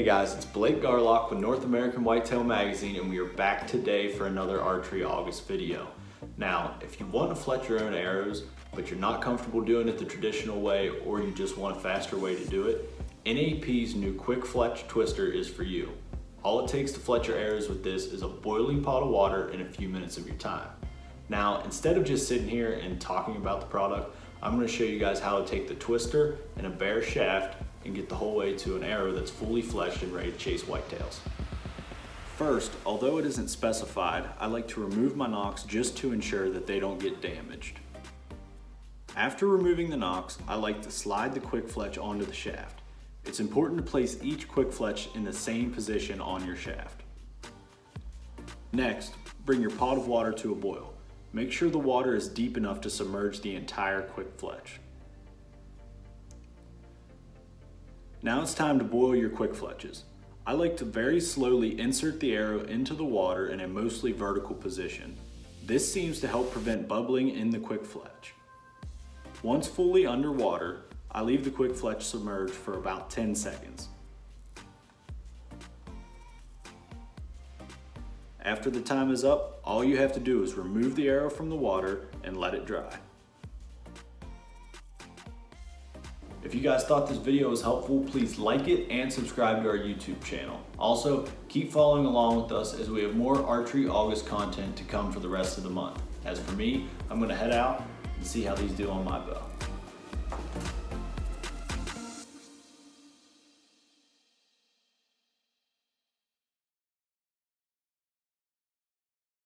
guys, it's Blake Garlock with North American Whitetail Magazine, and we are back today for another Archery August video. Now, if you want to fletch your own arrows, but you're not comfortable doing it the traditional way, or you just want a faster way to do it, NAP's new Quikfletch twister is for you. All it takes to fletch your arrows with this is a boiling pot of water and a few minutes of your time. Now, instead of just sitting here and talking about the product, I'm going to show you guys how to take the twister and a bare shaft and get the whole way to an arrow that's fully fletched and ready to chase whitetails. First, although it isn't specified, I like to remove my Nocks just to ensure that they don't get damaged. After removing the Nocks, I like to slide the Quikfletch onto the shaft. It's important to place each Quikfletch in the same position on your shaft. Next, bring your pot of water to a boil. Make sure the water is deep enough to submerge the entire Quikfletch. Now it's time to boil your Quikfletches. I like to very slowly insert the arrow into the water in a mostly vertical position. This seems to help prevent bubbling in the Quikfletch. Once fully underwater, I leave the Quikfletch submerged for about 10 seconds. After the time is up, all you have to do is remove the arrow from the water and let it dry. If you guys thought this video was helpful, please like it and subscribe to our YouTube channel. Also, keep following along with us as we have more Archery August content to come for the rest of the month. As for me, I'm going to head out and see how these do on my bow.